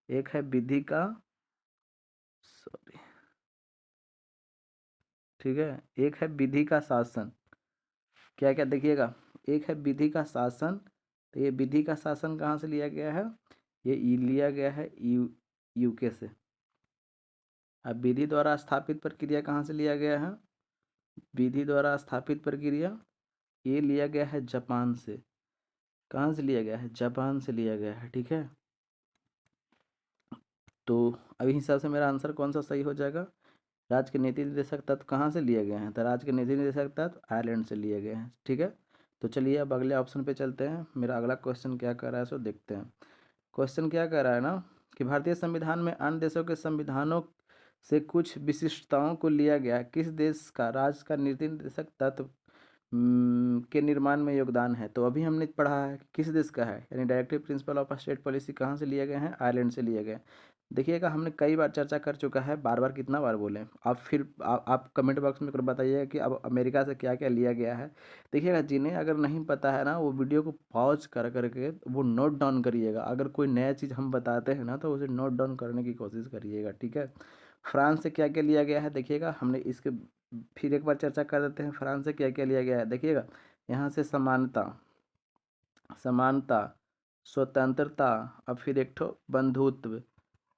एक है विधि का, सॉरी, ठीक है, एक है विधि का शासन। क्या क्या देखिएगा, एक है विधि का शासन, तो ये विधि का शासन कहाँ से लिया गया है? ये लिया गया है यूके से। अब विधि द्वारा स्थापित प्रक्रिया कहाँ से लिया गया है? विधि द्वारा स्थापित प्रक्रिया ये लिया गया है जापान से। कहाँ से लिया गया है? जापान से लिया गया है। ठीक है, तो अभी हिसाब से मेरा आंसर कौन सा सही हो जाएगा? राज्य के नीति निर्देशक तत्व कहाँ से लिए गए हैं? तो राज्य के नीति निर्देशक तत्व आयरलैंड से लिए गए हैं। ठीक है, तो चलिए अब अगले ऑप्शन पे चलते हैं। मेरा अगला क्वेश्चन क्या कर रहा है सो देखते हैं। क्वेश्चन क्या कर रहा है ना, कि भारतीय संविधान में अन्य देशों के संविधानों से कुछ विशिष्टताओं को लिया गया, किस देश का राज्य का नीति निर्देशक तत्व के निर्माण में योगदान है? तो अभी हमने पढ़ा है कि किस देश का है, यानी directive principle of state policy कहाँ से लिए गए हैं? आयरलैंड से लिए गए। देखिएगा, हमने कई बार चर्चा कर चुका है, बार बार कितना बार बोलें आप? फिर आप कमेंट बॉक्स में बताइएगा कि अब अमेरिका से क्या क्या लिया गया है। देखिएगा, जिन्हें अगर नहीं पता है ना, वो वीडियो को पॉज कर करके वो नोट डाउन करिएगा। अगर कोई नया चीज़ हम बताते हैं ना, तो उसे नोट डाउन करने की कोशिश करिएगा। ठीक है, फ्रांस से क्या क्या लिया गया है देखिएगा, हमने इसके फिर एक बार चर्चा कर देते हैं। फ्रांस से क्या क्या लिया गया है देखिएगा, यहाँ से समानता, समानता, स्वतंत्रता, अब फिर एक ठो बंधुत्व,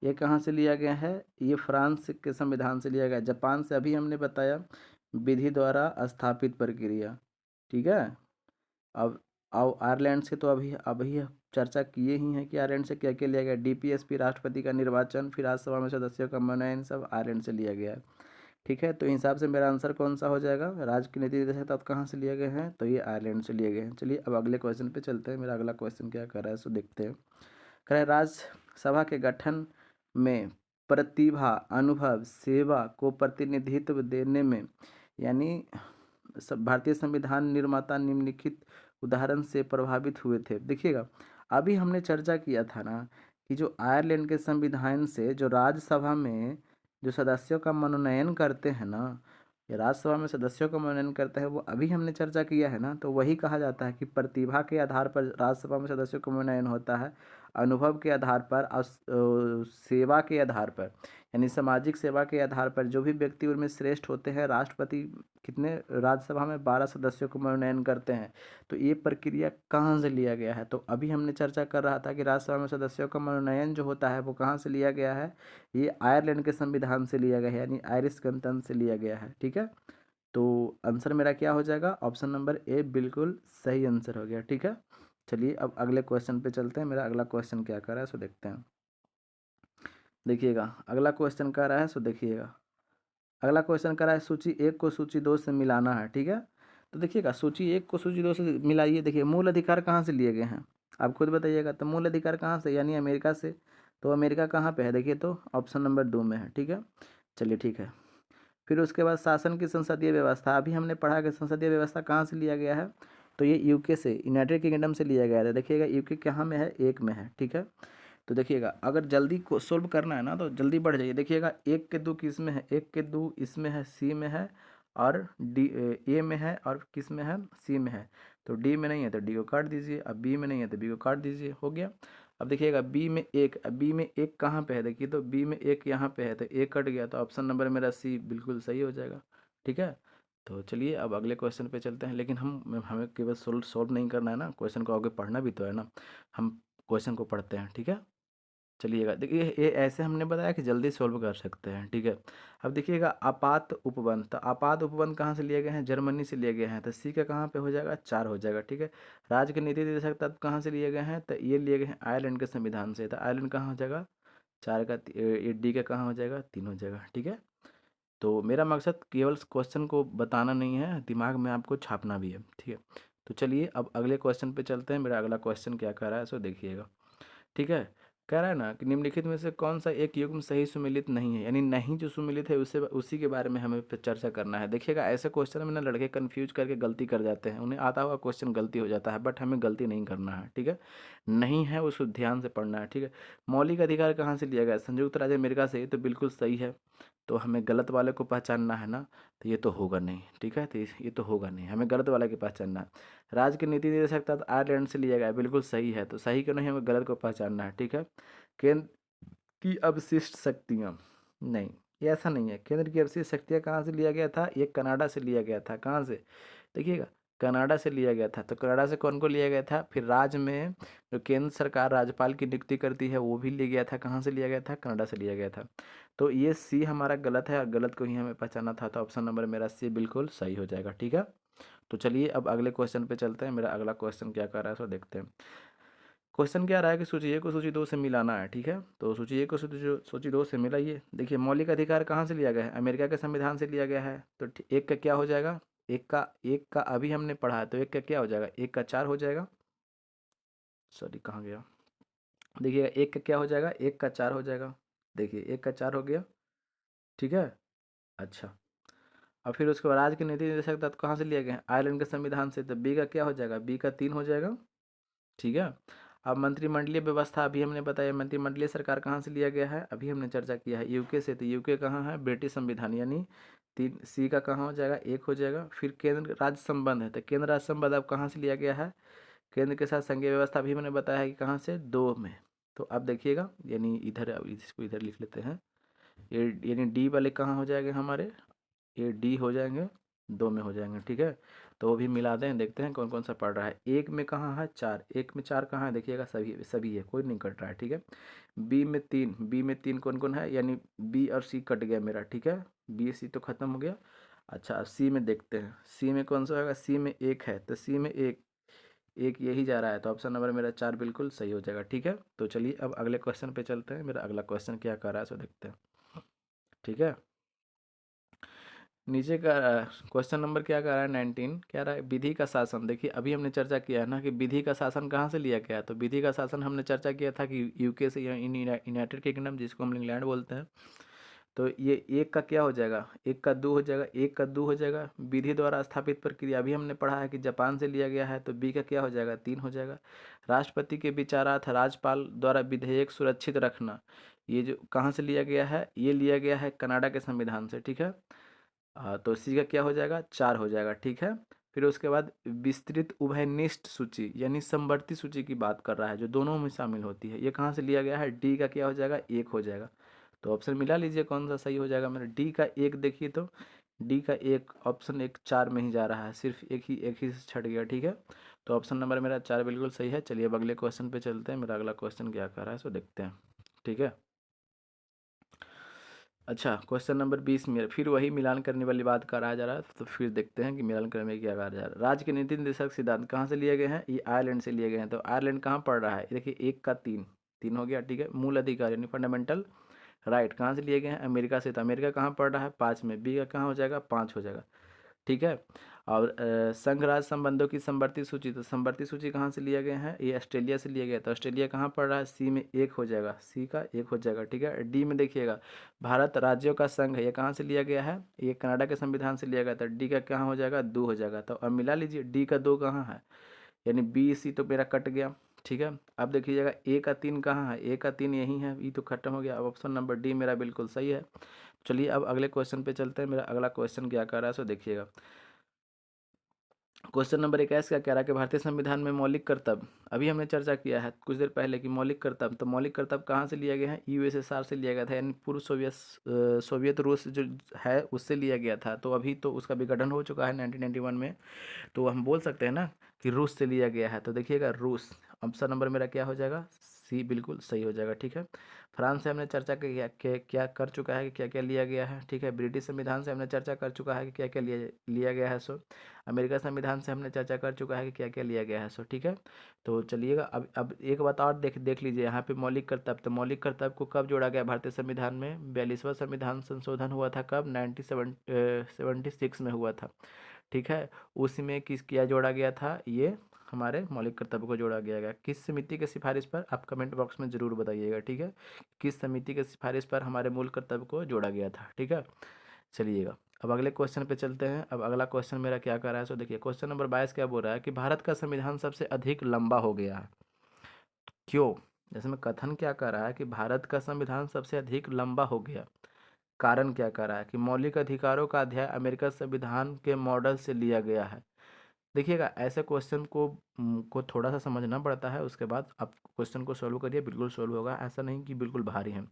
ये कहाँ से लिया गया है? ये फ्रांस के संविधान से लिया गया। जापान से अभी हमने बताया विधि द्वारा स्थापित प्रक्रिया। ठीक है, अब आयरलैंड से तो अभी अभी चर्चा किए ही हैं कि आयरलैंड से क्या क्या लिया गया। डीपीएसपी, राष्ट्रपति का निर्वाचन, फिर राज्यसभा में सदस्यों का मनोनयन, सब आयरलैंड से लिया गया है। ठीक है, तो हिसाब से मेरा आंसर कौन सा हो जाएगा? राज्य के नीति निर्देशक तत्व कहाँ से लिए गए हैं? तो ये आयरलैंड से लिए गए हैं। चलिए अब अगले क्वेश्चन पे चलते हैं। मेरा अगला क्वेश्चन क्या कर रहा है सो देखते हैं। कह रहा है, राज्यसभा के गठन में प्रतिभा, अनुभव, सेवा को प्रतिनिधित्व देने में, यानी भारतीय संविधान निर्माता निम्नलिखित उदाहरण से प्रभावित हुए थे। देखिएगा, अभी हमने चर्चा किया था ना कि जो आयरलैंड के संविधान से जो राज्यसभा में जो सदस्यों का मनोनयन करते हैं ना, ये राज्यसभा में सदस्यों का मनोनयन करते हैं, वो अभी हमने चर्चा किया है ना, तो वही कहा जाता है कि प्रतिभा के आधार पर राज्यसभा में सदस्यों का मनोनयन होता है, अनुभव के आधार पर और सेवा के आधार पर, यानी सामाजिक सेवा के आधार पर जो भी व्यक्ति उनमें श्रेष्ठ होते हैं। राष्ट्रपति कितने राज्यसभा में 12 सदस्यों को मनोनयन करते हैं। तो ये प्रक्रिया कहाँ से लिया गया है? तो अभी हमने चर्चा कर रहा था कि राज्यसभा में सदस्यों का मनोनयन जो होता है वो कहाँ से लिया गया है? ये आयरलैंड के संविधान से लिया गया है, यानी आयरिश गणतंत्र से लिया गया है। ठीक है, तो आंसर मेरा क्या हो जाएगा? ऑप्शन नंबर ए बिल्कुल सही आंसर हो गया। ठीक है, चलिए अब अगले क्वेश्चन पे चलते हैं। मेरा अगला क्वेश्चन क्या कर रहा है सो देखते हैं। देखिएगा, अगला क्वेश्चन कर रहा है सो देखिएगा, अगला क्वेश्चन कर रहा है सूची 1 को सूची 2 से मिलाना है। ठीक है, तो देखिएगा, सूची 1 को सूची 2 से मिलाइए। देखिए, मूल अधिकार कहाँ से लिए गए हैं आप खुद बताइएगा। तो मूल अधिकार कहाँ से, यानी अमेरिका से। तो अमेरिका कहाँ पे है? देखिए, तो ऑप्शन नंबर 2 में है। ठीक है, चलिए ठीक है। फिर उसके बाद शासन की संसदीय व्यवस्था, अभी हमने पढ़ा कि संसदीय व्यवस्था कहाँ से लिया गया है? तो ये यूके से, यूनाइटेड किंगडम से लिया गया था। देखिएगा, यूके कहाँ में है? 1 में है। ठीक है, तो देखिएगा, अगर जल्दी को सोल्व करना है ना, तो जल्दी बढ़ जाइए। देखिएगा, 1 के 2 किस में है? 1 के 2 इसमें है, सी में है, और डी ए में है और किस में है, सी में है। तो डी में नहीं है तो डी को काट दीजिए, अब बी में नहीं है तो बी को काट दीजिए, हो गया। अब देखिएगा बी में एक, अब बी में एक कहाँ पे है देखिए, तो बी में एक यहाँ पे है तो एक कट गया, तो ऑप्शन नंबर मेरा सी बिल्कुल सही हो जाएगा। ठीक है, तो चलिए अब अगले क्वेश्चन पे चलते हैं, लेकिन हमें केवल सॉल्व नहीं करना है ना, क्वेश्चन को आगे पढ़ना भी तो है ना। हम क्वेश्चन को पढ़ते हैं, ठीक है। चलिएगा देखिए, ये ऐसे हमने बताया कि जल्दी सॉल्व कर सकते हैं, ठीक है। अब देखिएगा आपात उपबंध, तो आपात उपबंध कहाँ से लिए गए हैं, जर्मनी से लिए गए हैं, तो सी का कहाँ पे हो जाएगा, 4 हो जाएगा, ठीक है। राज्य के नीति निर्देशक तत्व कहाँ से लिए गए हैं, तो ये लिए गए हैं आयरलैंड के संविधान से, तो आयरलैंड कहाँ हो जाएगा, 4 का ये डी का कहाँ हो जाएगा, 3 हो जाएगा, ठीक है। तो मेरा मकसद केवल क्वेश्चन को बताना नहीं है, दिमाग में आपको छापना भी है, ठीक है। तो चलिए अब अगले क्वेश्चन पे चलते हैं, मेरा अगला क्वेश्चन क्या कह रहा है सो देखिएगा, ठीक है। कह रहा है ना कि निम्नलिखित में से कौन सा एक युग्म सही सुमेलित नहीं है, यानी नहीं जो सुमेलित है उससे उसी के बारे में हमें फिर चर्चा करना है। देखिएगा ऐसे क्वेश्चन में ना लड़के कंफ्यूज करके गलती कर जाते हैं, उन्हें आता हुआ क्वेश्चन गलती हो जाता है, बट हमें गलती नहीं करना है, ठीक है। नहीं है उसको ध्यान से पढ़ना है, ठीक है। मौलिक अधिकार कहाँ से लिया गया, संयुक्त राज्य अमेरिका से, ये तो बिल्कुल सही है। तो हमें गलत वाले को पहचानना है ना, तो ये तो होगा नहीं, ठीक है। तो ये तो होगा नहीं, हमें गलत वाले की पहचानना है। राज्य के नीति निर्देशक तत्व आयरलैंड से लिया गया है, बिल्कुल सही है, तो सही क्यों नहीं, हमें गलत को पहचानना है, ठीक है। केंद्र की अवशिष्ट शक्तियाँ, नहीं ये ऐसा नहीं है। केंद्र की अवशिष्ट शक्तियाँ कहाँ से लिया गया था, ये कनाडा से लिया गया था, कहाँ से देखिएगा, कनाडा से लिया गया था। तो कनाडा से कौन को लिया गया था, फिर राज्य में जो केंद्र सरकार राज्यपाल की नियुक्ति करती है वो भी लिया गया था, कहाँ से लिया गया था, कनाडा से लिया गया था। तो ये सी हमारा गलत है और गलत को ही हमें पहचाना था, तो ऑप्शन नंबर मेरा सी बिल्कुल सही हो जाएगा, ठीक है। तो चलिए अब अगले क्वेश्चन पे चलते हैं, मेरा अगला क्वेश्चन क्या कर रहा है सो देखते हैं। क्वेश्चन क्या रहा है कि सूची ए को सूची 2 से मिलाना है, ठीक है। तो सूची ए को सूची 2 से मिलाइए। देखिए मौलिक अधिकार कहाँ से लिया गया है, अमेरिका के संविधान से लिया गया है, तो एक का क्या हो जाएगा, एक का अभी हमने पढ़ा है, तो एक का क्या हो जाएगा, एक का 4 हो जाएगा। सॉरी कहाँ गया, देखिएगा एक का क्या हो जाएगा, एक का 4 हो जाएगा। देखिए एक का 4 हो गया, ठीक है। अच्छा, और फिर उसके बाद राज्य के नीति निर्देशक तत्व कहाँ से लिए गए हैं, आयरलैंड के संविधान से, तो बी का क्या हो जाएगा, बी का 3 हो जाएगा, ठीक है। अब मंत्रिमंडलीय व्यवस्था अभी हमने बताया, मंत्रिमंडलीय सरकार कहाँ से लिया गया है, अभी हमने चर्चा किया है यूके से, तो यूके कहाँ है, ब्रिटिश संविधान, यानी 3 सी का कहाँ हो जाएगा, 1 हो जाएगा। फिर केंद्र राज्य संबंध है, तो केंद्र राज्य संबंध अब कहाँ से लिया गया है, केंद्र के साथ संघीय व्यवस्था भी मैंने बताया है कि कहाँ से, 2 में। तो अब देखिएगा, यानी इधर अब इसको इधर लिख लेते हैं, ये यानी डी वाले कहाँ हो जाएंगे हमारे, ये डी हो जाएंगे, 2 में हो जाएंगे, ठीक है। तो वो भी मिला दें, देखते हैं कौन कौन सा पढ़ रहा है। एक में कहाँ है, 4, एक में 4 कहाँ है, देखिएगा सभी सभी है, कोई नहीं कट रहा है, ठीक है। बी में 3 कौन कौन है, यानी बी और सी कट गया मेरा, ठीक है। बी सी तो खत्म हो गया। अच्छा अब सी में देखते हैं, सी में कौन सा होगा, सी में 1 है, तो सी में एक एक यही जा रहा है, तो ऑप्शन नंबर मेरा 4 बिल्कुल सही हो जाएगा, ठीक है। तो चलिए अब अगले क्वेश्चन पे चलते हैं, मेरा अगला क्वेश्चन क्या कर रहा है सो देखते हैं, ठीक है। नीचे का क्वेश्चन नंबर क्या कह रहा है, 19 क्या रहा है, विधि का शासन। देखिए अभी हमने चर्चा किया है ना कि विधि का शासन कहाँ से लिया गया है, तो विधि का शासन हमने चर्चा किया था कि यूके से या यूनाइटेड किंगडम, जिसको हम इंग्लैंड बोलते हैं। तो ये एक का क्या हो जाएगा, एक का 2 हो जाएगा, एक का 2 हो जाएगा। विधि द्वारा स्थापित प्रक्रिया अभी हमने पढ़ा है कि जापान से लिया गया है, तो बी का क्या हो जाएगा, 3 हो जाएगा। राष्ट्रपति के विचारार्थ राज्यपाल द्वारा विधेयक सुरक्षित रखना, ये जो कहाँ से लिया गया है, ये लिया गया है कनाडा के संविधान से, ठीक है। तो सी का क्या हो जाएगा, 4 हो जाएगा, ठीक है। फिर उसके बाद विस्तृत उभयनिष्ठ सूची, यानी समवर्ती सूची की बात कर रहा है, जो दोनों में शामिल होती है, ये कहाँ से लिया गया है, डी का क्या हो जाएगा, 1 हो जाएगा। तो ऑप्शन मिला लीजिए कौन सा सही हो जाएगा मेरा, डी का 1 देखिए, तो डी का 1 ऑप्शन 1 4 में ही जा रहा है, सिर्फ एक ही से छट गया, ठीक है। तो ऑप्शन नंबर मेरा 4 बिल्कुल सही है। चलिए अब अगले क्वेश्चन पे चलते हैं, मेरा अगला क्वेश्चन क्या कर रहा है सो देखते हैं, ठीक है। अच्छा क्वेश्चन नंबर 20 में फिर वही मिलान करने वाली बात करा जा रहा है, तो फिर देखते हैं कि मिलान करने में क्या कहा जा रहा है। राज्य के नीति निर्देशक सिद्धांत कहाँ से लिए गए हैं, ये आयरलैंड से लिए गए हैं। तो आयरलैंड कहाँ पड़ रहा है, देखिए 1 का 3, 3 हो गया, ठीक है। मूल अधिकार यानी फंडामेंटल राइट कहाँ से लिए गए हैं, अमेरिका से, तो अमेरिका कहाँ पड़ रहा है, 5 में, बी का कहाँ हो जाएगा, 5 हो जाएगा, ठीक है। और संघ राज्य संबंधों की समवर्ती सूची, तो समवर्ती सूची कहाँ से लिया गया है, ये ऑस्ट्रेलिया से लिया गया, तो ऑस्ट्रेलिया कहाँ पड़ रहा है, सी में 1 हो जाएगा, सी का 1 हो जाएगा, ठीक है। डी में देखिएगा भारत राज्यों का संघ है, ये कहाँ से लिया गया है, ये कनाडा के संविधान से लिया गया था, डी का कहाँ हो जाएगा, 2 हो जाएगा। तो अब मिला लीजिए, डी का 2 कहाँ है, यानी बी सी तो मेरा कट गया, ठीक है। अब देखिएगा ए का 3 कहाँ है, ए का 3 यही है, ई तो खत्म हो गया। अब ऑप्शन नंबर डी मेरा बिल्कुल सही है। चलिए अब अगले क्वेश्चन पे चलते हैं। मेरा अगला क्वेश्चन क्या कर रहा है सो देखिएगा। क्वेश्चन नंबर 21 क्या कह रहा है कि भारतीय संविधान में मौलिक कर्तव्य, अभी हमने चर्चा किया है कुछ देर पहले कि मौलिक कर्तव्य, तो मौलिक कर्तव्य कहाँ से लिया गया है? यूएसएसआर से लिया गया था, यानी पूर्व सोवियत रूस जो है उससे लिया गया था। तो अभी तो उसका विघटन हो चुका है 1991 में, तो हम बोल सकते हैं ना कि रूस से लिया गया है। तो देखिएगा रूस, ऑप्शन नंबर मेरा क्या हो जाएगा? सी बिल्कुल सही हो जाएगा। ठीक है, फ्रांस से हमने चर्चा की क्या कर चुका है कि क्या क्या लिया गया है। ठीक है, ब्रिटिश संविधान से हमने चर्चा कर चुका है कि क्या क्या लिया गया है सो। अमेरिका संविधान से हमने चर्चा कर चुका है कि क्या क्या लिया गया है सो। ठीक है, तो चलिएगा अब एक बात और देख लीजिए यहाँ पे मौलिक कर्तव्य। तो मौलिक कर्तव्य को कब जोड़ा गया भारतीय संविधान में? 42वां संविधान संशोधन हुआ था कब? 1976 में हुआ था। ठीक है, उसमें किया जोड़ा गया था? ये हमारे मौलिक कर्तव्य को जोड़ा गया है। किस समिति के सिफारिश पर? आप कमेंट बॉक्स में ज़रूर बताइएगा। ठीक है, किस समिति के सिफारिश पर हमारे मूल कर्तव्य को जोड़ा गया था। ठीक है, चलिएगा अब अगले क्वेश्चन पे चलते हैं। अब अगला क्वेश्चन मेरा क्या कर रहा है सो देखिए, क्वेश्चन नंबर 22 क्या बोल रहा है कि भारत का संविधान सबसे अधिक लंबा हो गया है, क्यों? जैसे में कथन क्या कर रहा है कि भारत का संविधान सबसे अधिक लंबा हो गया, कारण क्या कर रहा है कि मौलिक अधिकारों का अध्याय अमेरिका संविधान के मॉडल से लिया गया है। देखिएगा ऐसे क्वेश्चन को थोड़ा सा समझना पड़ता है, उसके बाद आप क्वेश्चन को सॉल्व करिए, बिल्कुल सॉल्व होगा, ऐसा नहीं कि बिल्कुल भारी है।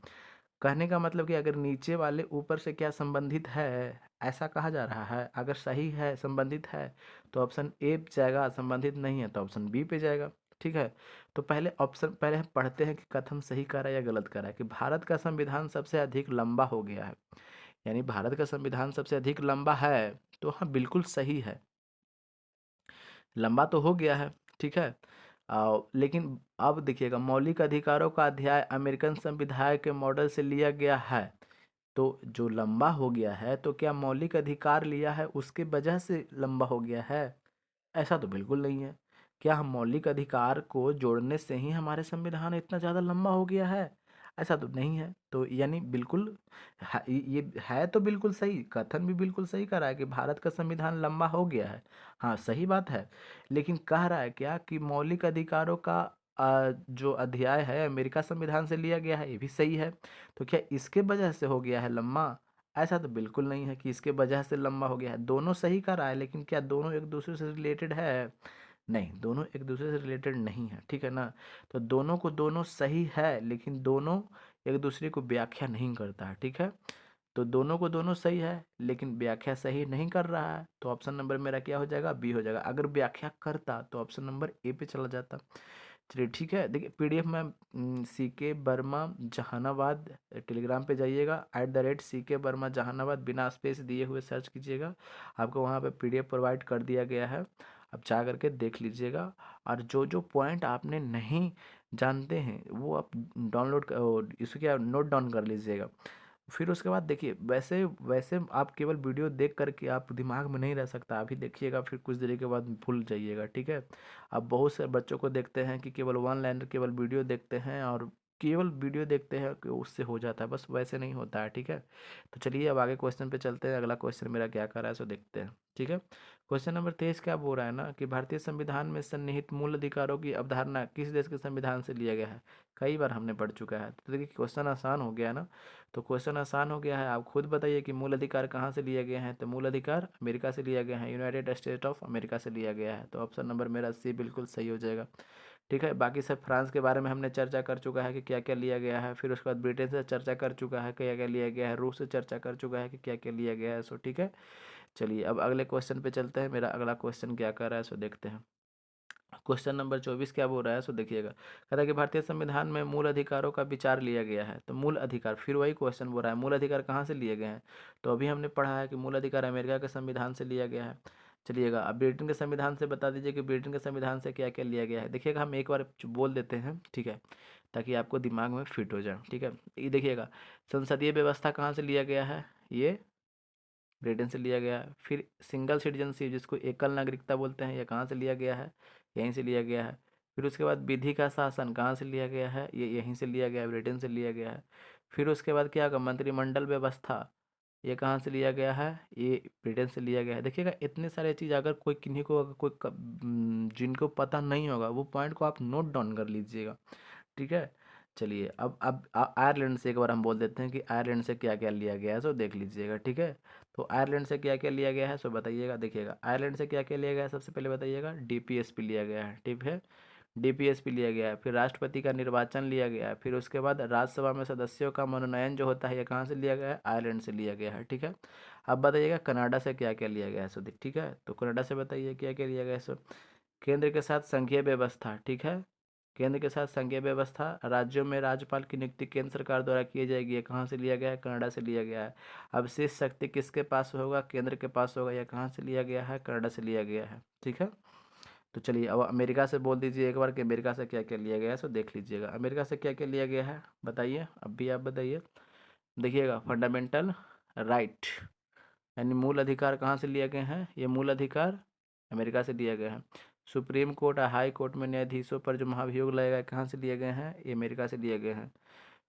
कहने का मतलब कि अगर नीचे वाले ऊपर से क्या संबंधित है, ऐसा कहा जा रहा है। अगर सही है, संबंधित है, तो ऑप्शन ए पे जाएगा, संबंधित नहीं है तो ऑप्शन बी पे जाएगा। ठीक है, तो पहले हम पढ़ते हैं कि कथन सही कर रहा है या गलत कर रहा है कि भारत का संविधान सबसे अधिक लंबा हो गया है, यानी भारत का संविधान सबसे अधिक लंबा है। तो हाँ बिल्कुल सही है, लंबा तो हो गया है। ठीक है, लेकिन अब देखिएगा मौलिक अधिकारों का अध्याय अमेरिकन संविधान के मॉडल से लिया गया है। तो जो लंबा हो गया है तो क्या मौलिक अधिकार लिया है उसके वजह से लंबा हो गया है? ऐसा तो बिल्कुल नहीं है। क्या हम मौलिक अधिकार को जोड़ने से ही हमारे संविधान इतना ज़्यादा लंबा हो गया है? ऐसा तो नहीं है। तो यानी बिल्कुल ये है तो बिल्कुल सही, कथन भी बिल्कुल सही कर रहा है कि भारत का संविधान लंबा हो गया है। हाँ सही बात है, लेकिन कह रहा है क्या कि मौलिक अधिकारों का जो अध्याय है अमेरिका संविधान से लिया गया है, ये भी सही है। तो क्या इसके वजह से हो गया है लंबा? ऐसा तो बिल्कुल नहीं है कि इसके वजह से लंबा हो गया है। दोनों सही कर रहा है, लेकिन क्या दोनों एक दूसरे से रिलेटेड है? नहीं, दोनों एक दूसरे से रिलेटेड नहीं है। ठीक है ना, तो दोनों को दोनों सही है, लेकिन दोनों एक दूसरे को व्याख्या नहीं करता है। ठीक है, तो दोनों को दोनों सही है लेकिन व्याख्या सही नहीं कर रहा है, तो ऑप्शन नंबर मेरा क्या हो जाएगा? बी हो जाएगा। अगर व्याख्या करता तो ऑप्शन नंबर ए पे चला जाता। चलिए ठीक है, देखिए पीडीएफ में CK वर्मा जहानाबाद टेलीग्राम पे जाइएगा, @CK वर्मा जहानाबाद बिना स्पेस दिए हुए सर्च कीजिएगा, आपको वहाँ पे पीडीएफ प्रोवाइड कर दिया गया है। आप जा करके देख लीजिएगा, और जो जो पॉइंट आपने नहीं जानते हैं वो आप इसको क्या नोट डाउन कर लीजिएगा। फिर उसके बाद देखिए, वैसे वैसे आप केवल वीडियो देख करके आप दिमाग में नहीं रह सकता, अभी देखिएगा फिर कुछ देर के बाद भूल जाइएगा। ठीक है, अब बहुत से बच्चों को देखते हैं कि केवल वन लाइनर केवल वीडियो देखते हैं और केवल वीडियो देखते हैं कि उससे हो जाता है, बस वैसे नहीं होता है। ठीक है, तो चलिए अब आगे क्वेश्चन पे चलते हैं। अगला क्वेश्चन मेरा क्या कर रहा है सो देखते हैं। ठीक है, क्वेश्चन नंबर 23 क्या बोल रहा है ना कि भारतीय संविधान में सन्निहित मूल अधिकारों की अवधारणा किस देश के संविधान से लिया गया है? कई बार हमने पढ़ चुका है, तो देखिए क्वेश्चन आसान हो गया ना। तो क्वेश्चन आसान हो गया है, आप खुद बताइए कि मूल अधिकार कहाँ से लिया गया है? तो मूल अधिकार अमेरिका से लिया गया है, यूनाइटेड स्टेट ऑफ अमेरिका से लिया गया है। तो ऑप्शन नंबर मेरा सी बिल्कुल सही हो जाएगा। ठीक है, बाकी सब फ्रांस के बारे में हमने चर्चा कर चुका है कि क्या क्या लिया गया है, फिर उसके बाद ब्रिटेन से चर्चा कर चुका है क्या क्या लिया गया है, रूस से चर्चा कर चुका है कि क्या क्या लिया गया है सो। ठीक है, चलिए अब अगले क्वेश्चन पे चलते हैं। मेरा अगला क्वेश्चन क्या कर रहा है सो देखते हैं। क्वेश्चन नंबर 24 क्या बोल रहा है सो देखिएगा, कहता है कि भारतीय संविधान में मूल अधिकारों का विचार लिया गया है। तो मूल अधिकार, फिर वही क्वेश्चन बोल रहा है मूल अधिकार कहाँ से लिए गए हैं? तो अभी हमने पढ़ा है कि मूल अधिकार अमेरिका के संविधान से लिया गया है। चलिएगा अब ब्रिटेन के संविधान से बता दीजिए कि ब्रिटेन के संविधान से क्या क्या लिया गया है। देखिएगा हम एक बार बोल देते हैं, ठीक है, ताकि आपको दिमाग में फिट हो जाए। ठीक है, ये देखिएगा, संसदीय व्यवस्था कहाँ से लिया गया है? ये ब्रिटेन से लिया गया है। फिर सिंगल सिटीजनशिप जिसको एकल नागरिकता बोलते हैं, ये कहाँ से लिया गया है? यहीं से लिया गया है। फिर उसके बाद विधि का शासन कहाँ से लिया गया है? ये यहीं से लिया गया है, ब्रिटेन से लिया गया है। फिर उसके बाद क्या होगा? मंत्रिमंडल व्यवस्था, ये कहाँ से लिया गया है? ये ब्रिटेन से लिया गया है। देखिएगा इतने सारे चीज़, अगर कोई किन्हीं को अगर जिनको पता नहीं होगा वो पॉइंट को आप नोट डाउन कर लीजिएगा। ठीक है, चलिए अब आयरलैंड से एक बार हम बोल देते हैं कि आयरलैंड से क्या क्या लिया गया है, सो देख लीजिएगा, ठीक है। तो आयरलैंड से क्या क्या लिया गया है, सो बताइएगा। देखिएगा आयरलैंड से क्या क्या लिया गया है, सबसे पहले बताइएगा। डीपीएसपी लिया गया है, ठीक है। डीपीएसपी लिया गया है, फिर राष्ट्रपति का निर्वाचन लिया गया है, फिर उसके बाद राज्यसभा में सदस्यों का मनोनयन जो होता है, ये कहाँ से लिया गया है, आयरलैंड से लिया गया है, ठीक है। अब बताइएगा कनाडा से क्या क्या लिया गया है, सो ठीक है। तो कनाडा से बताइए क्या क्या लिया गया है, सो केंद्र के साथ संघीय व्यवस्था, ठीक है। केंद्र के साथ संघीय व्यवस्था, राज्यों में राज्यपाल की नियुक्ति केंद्र सरकार द्वारा की जाएगी, ये कहाँ से लिया गया है, कनाडा से लिया गया है। अब शेष शक्ति किसके पास होगा, केंद्र के पास होगा, यह कहाँ से लिया गया है, कनाडा से लिया गया है, ठीक है। तो चलिए अब अमेरिका से बोल दीजिए एक बार कि अमेरिका से क्या क्या लिया गया है, सो देख लीजिएगा अमेरिका से क्या क्या लिया गया है, बताइए, अब भी आप बताइए। देखिएगा फंडामेंटल राइट, यानी मूल अधिकार कहाँ से लिए गए हैं, ये मूल अधिकार अमेरिका से दिया गया है। सुप्रीम कोर्ट और हाई कोर्ट में न्यायाधीशों पर जो महाभियोग लगाए गए कहाँ से लिए गए हैं, ये अमेरिका से लिए गए हैं।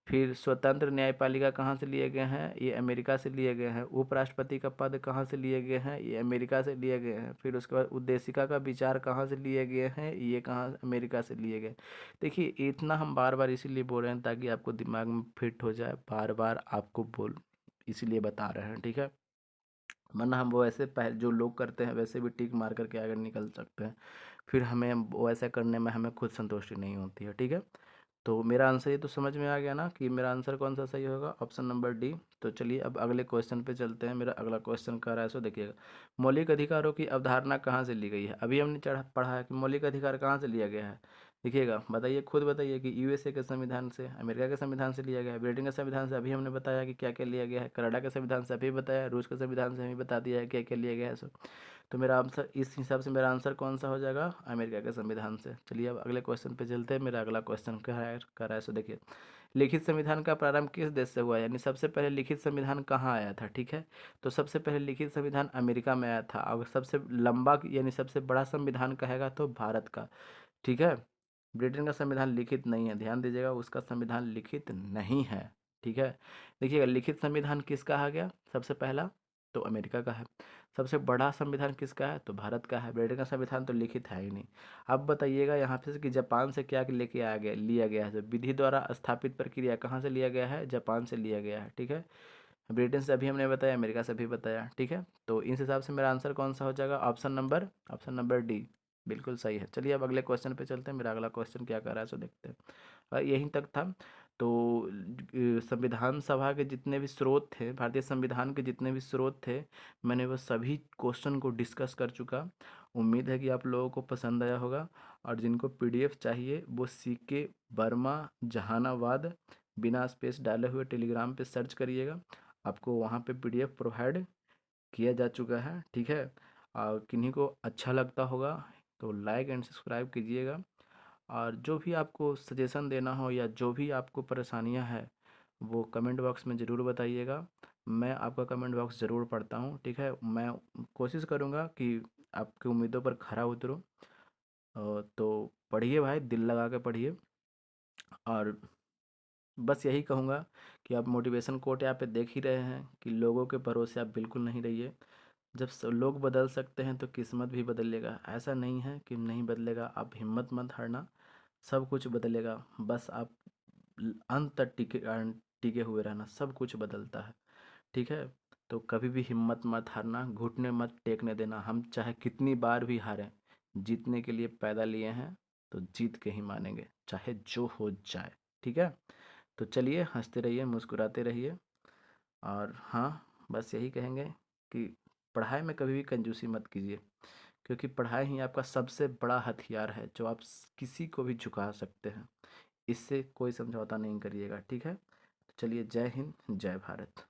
फिर स्वतंत्र न्यायपालिका कहाँ से लिए गए हैं, ये अमेरिका से लिए गए हैं। उपराष्ट्रपति का पद कहाँ से लिए गए हैं, ये अमेरिका से लिए गए हैं। फिर उसके बाद उद्देशिका का विचार कहाँ से लिए गए हैं, ये कहाँ अमेरिका से लिए गए। देखिए इतना हम बार बार इसीलिए बोल रहे हैं ताकि आपको दिमाग में फिट हो जाए, बार बार आपको बोल इसीलिए बता रहे हैं, ठीक है। वरना हम वो ऐसे पहले जो लोग करते हैं वैसे भी टिक मार करके आगे निकल सकते हैं, फिर हमें वो ऐसा करने में हमें खुद संतुष्टि नहीं होती है, ठीक है। तो मेरा आंसर ये तो समझ में आ गया ना कि मेरा आंसर कौन सा सही होगा, ऑप्शन नंबर डी। तो चलिए अब अगले क्वेश्चन पे चलते हैं। मेरा अगला क्वेश्चन कह रहा है, सो देखिएगा मौलिक अधिकारों की अवधारणा कहाँ से ली गई है। अभी हमने पढ़ा है कि मौलिक अधिकार कहाँ से लिया गया है। देखिएगा बताइए, खुद बताइए कि यूएसए के संविधान से, अमेरिका के संविधान से लिया गया है, ब्रिटेन के संविधान से अभी हमने बताया कि क्या क्या लिया गया है, कनाडा के संविधान से अभी बताया, रूस के संविधान से हमें बता दिया है क्या क्या लिया गया है। सो तो मेरा आंसर इस हिसाब से मेरा आंसर कौन सा हो जाएगा, अमेरिका के संविधान से। चलिए अब अगले क्वेश्चन पे चलते हैं। मेरा अगला क्वेश्चन क्या है सो देखिए, लिखित संविधान का प्रारंभ किस देश से हुआ, यानी सबसे पहले लिखित संविधान कहाँ आया था, ठीक है। तो सबसे पहले लिखित संविधान अमेरिका में आया था। अगर सबसे लंबा यानी सबसे बड़ा संविधान कहेगा तो भारत का, ठीक है। ब्रिटेन का संविधान लिखित नहीं है, ध्यान दीजिएगा, उसका संविधान लिखित नहीं है, ठीक है। देखिएगा लिखित संविधान किसका आ गया सबसे पहला, तो अमेरिका का है। सबसे बड़ा संविधान किसका है, तो भारत का है। ब्रिटेन का संविधान तो लिखित है ही नहीं। अब बताइएगा यहाँ पे कि जापान से क्या लेके आ गया लिया गया है, तो विधि द्वारा स्थापित प्रक्रिया कहाँ से लिया गया है, जापान से लिया गया है, ठीक है। ब्रिटेन से अभी हमने बताया, अमेरिका से भी बताया, ठीक है। तो इस हिसाब से मेरा आंसर कौन सा हो जाएगा, ऑप्शन नंबर डी बिल्कुल सही है। चलिए अब अगले क्वेश्चन पे चलते हैं। मेरा अगला क्वेश्चन क्या कर रहा है सो देखते हैं। यहीं तक था। तो संविधान सभा के जितने भी स्रोत थे, भारतीय संविधान के जितने भी स्रोत थे, मैंने वो सभी क्वेश्चन को डिस्कस कर चुका। उम्मीद है कि आप लोगों को पसंद आया होगा। और जिनको पीडीएफ चाहिए वो सीके वर्मा जहानाबाद बिना स्पेस डाले हुए टेलीग्राम पे सर्च करिएगा, आपको वहाँ पे पीडीएफ प्रोवाइड किया जा चुका है, ठीक है। और किन्हीं को अच्छा लगता होगा तो लाइक एंड सब्सक्राइब कीजिएगा। और जो भी आपको सजेशन देना हो या जो भी आपको परेशानियां हैं वो कमेंट बॉक्स में ज़रूर बताइएगा। मैं आपका कमेंट बॉक्स ज़रूर पढ़ता हूँ, ठीक है। मैं कोशिश करूँगा कि आपकी उम्मीदों पर खरा उतरूँ। तो पढ़िए भाई, दिल लगा के पढ़िए। और बस यही कहूँगा कि आप मोटिवेशन कोट यहाँ पे देख ही रहे हैं कि लोगों के भरोसे आप बिल्कुल नहीं रहिए। जब लोग बदल सकते हैं तो किस्मत भी बदलेगा, ऐसा नहीं है कि नहीं बदलेगा। आप हिम्मत मत हारना, सब कुछ बदलेगा। बस आप अंत तक टिके हुए रहना, सब कुछ बदलता है, ठीक है। तो कभी भी हिम्मत मत हारना, घुटने मत टेकने देना। हम चाहे कितनी बार भी हारें, जीतने के लिए पैदा लिए हैं तो जीत के ही मानेंगे, चाहे जो हो जाए, ठीक है। तो चलिए हंसते रहिए, मुस्कुराते रहिए। और हाँ, बस यही कहेंगे कि पढ़ाई में कभी भी कंजूसी मत कीजिए, क्योंकि पढ़ाई ही आपका सबसे बड़ा हथियार है जो आप किसी को भी झुका सकते हैं। इससे कोई समझौता नहीं करिएगा, ठीक है। तो चलिए, जय हिंद, जय भारत।